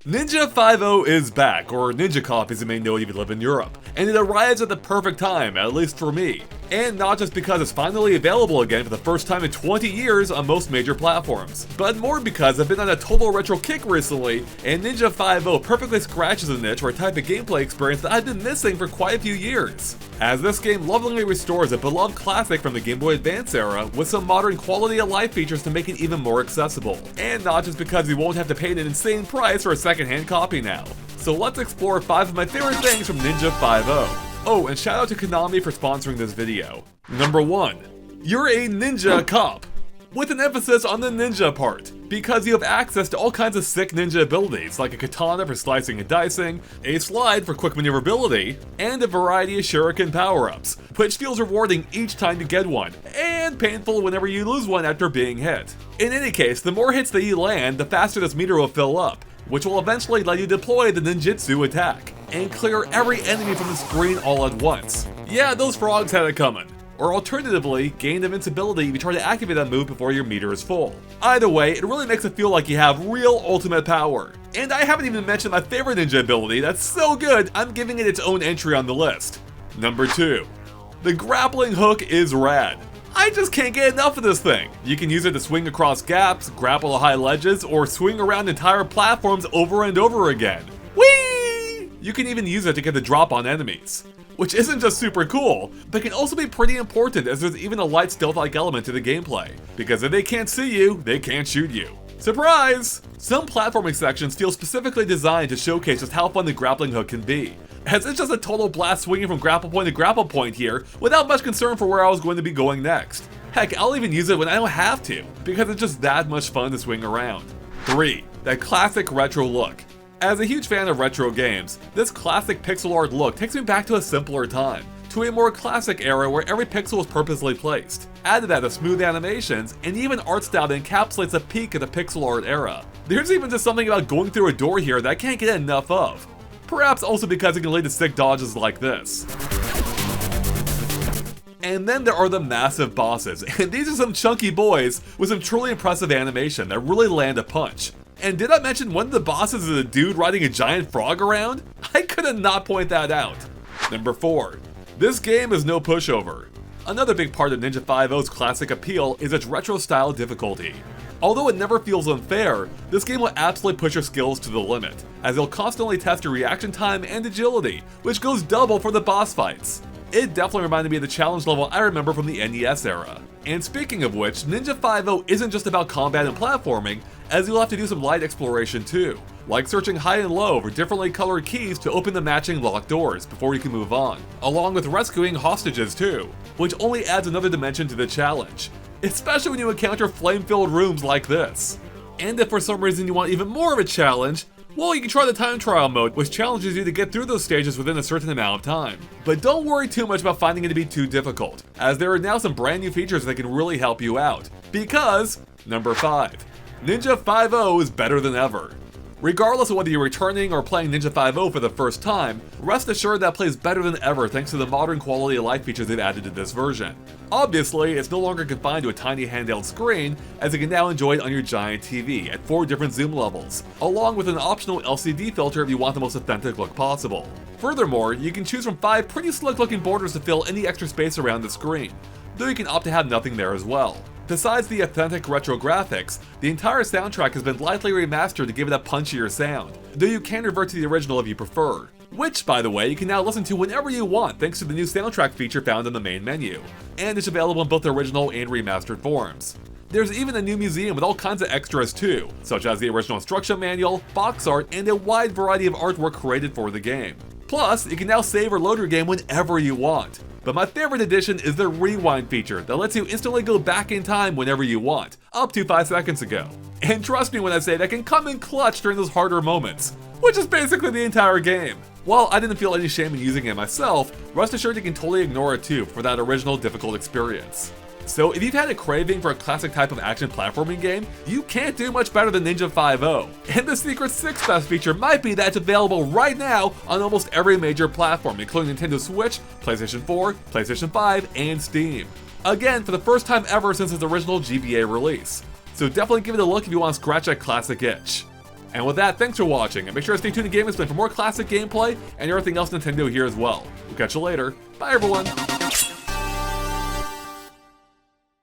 Ninja 5 is back, or Ninja Cop as you may know if you live in Europe, and it arrives at the perfect time, at least for me. And not just because it's finally available again for the first time in 20 years on most major platforms, but more because I've been on a total retro kick recently, and Ninja 5 perfectly scratches a niche for a type of gameplay experience that I've been missing for quite a few years. As this game lovingly restores a beloved classic from the Game Boy Advance era with some modern quality of life features to make it even more accessible. And not just because you won't have to pay an insane price for a secondhand copy now. So let's explore 5 of my favorite things from Ninja 5. Oh, and shout out to Konami for sponsoring this video. Number 1. You're a ninja cop, with an emphasis on the ninja part, because you have access to all kinds of sick ninja abilities, like a katana for slicing and dicing, a slide for quick maneuverability, and a variety of shuriken power-ups, which feels rewarding each time you get one, and painful whenever you lose one after being hit. In any case, the more hits that you land, the faster this meter will fill up, which will eventually let you deploy the ninjutsu attack, and clear every enemy from the screen all at once. Yeah, those frogs had it coming. Or alternatively, gain invincibility if you try to activate that move before your meter is full. Either way, it really makes it feel like you have real ultimate power. And I haven't even mentioned my favorite ninja ability that's so good, I'm giving it its own entry on the list. Number 2. The grappling hook is rad. I just can't get enough of this thing. You can use it to swing across gaps, grapple to high ledges, or swing around entire platforms over and over again. Whee! You can even use it to get the drop on enemies. Which isn't just super cool, but can also be pretty important as there's even a light stealth-like element to the gameplay. Because if they can't see you, they can't shoot you. Surprise! Some platforming sections feel specifically designed to showcase just how fun the grappling hook can be, as it's just a total blast swinging from grapple point to grapple point here without much concern for where I was going to be going next. Heck, I'll even use it when I don't have to, because it's just that much fun to swing around. 3. That classic retro look. As a huge fan of retro games, this classic pixel art look takes me back to a simpler time, to a more classic era where every pixel was purposely placed. Add to that the smooth animations, and even art style that encapsulates a peak of the pixel art era. There's even just something about going through a door here that I can't get enough of. Perhaps also because it can lead to sick dodges like this. And then there are the massive bosses, and these are some chunky boys with some truly impressive animation that really land a punch. And did I mention one of the bosses is a dude riding a giant frog around? I couldn't not point that out. Number 4. This game is no pushover. Another big part of Ninja 5's classic appeal is its retro style difficulty. Although it never feels unfair, this game will absolutely push your skills to the limit, as it'll constantly test your reaction time and agility, which goes double for the boss fights. It definitely reminded me of the challenge level I remember from the NES era. And speaking of which, Ninja 5 isn't just about combat and platforming, as you'll have to do some light exploration too, like searching high and low for differently colored keys to open the matching locked doors before you can move on, along with rescuing hostages too, which only adds another dimension to the challenge, especially when you encounter flame-filled rooms like this. And if for some reason you want even more of a challenge, well, you can try the time trial mode, which challenges you to get through those stages within a certain amount of time. But don't worry too much about finding it to be too difficult, as there are now some brand new features that can really help you out. Because, number 5, Ninja 5 is better than ever. Regardless of whether you're returning or playing Ninja 5 for the first time, rest assured that plays better than ever thanks to the modern quality of life features they've added to this version. Obviously, it's no longer confined to a tiny handheld screen, as you can now enjoy it on your giant TV at 4 different zoom levels, along with an optional LCD filter if you want the most authentic look possible. Furthermore, you can choose from 5 pretty slick looking borders to fill any extra space around the screen, though you can opt to have nothing there as well. Besides the authentic retro graphics, the entire soundtrack has been lightly remastered to give it a punchier sound, though you can revert to the original if you prefer. Which, by the way, you can now listen to whenever you want thanks to the new soundtrack feature found in the main menu, and it's available in both the original and remastered forms. There's even a new museum with all kinds of extras too, such as the original instruction manual, box art, and a wide variety of artwork created for the game. Plus, you can now save or load your game whenever you want. But my favorite addition is the rewind feature that lets you instantly go back in time whenever you want, up to 5 seconds ago. And trust me when I say that can come in clutch during those harder moments, which is basically the entire game. While I didn't feel any shame in using it myself, rest assured you can totally ignore it too for that original difficult experience. So if you've had a craving for a classic type of action platforming game, you can't do much better than Ninja 5. And the secret 6th best feature might be that it's available right now on almost every major platform, including Nintendo Switch, PlayStation 4, PlayStation 5, and Steam. Again, for the first time ever since its original GBA release. So definitely give it a look if you want to scratch that classic itch. And with that, thanks for watching, and make sure to stay tuned to GameXplain for more classic gameplay and everything else Nintendo here as well. We'll catch you later. Bye everyone!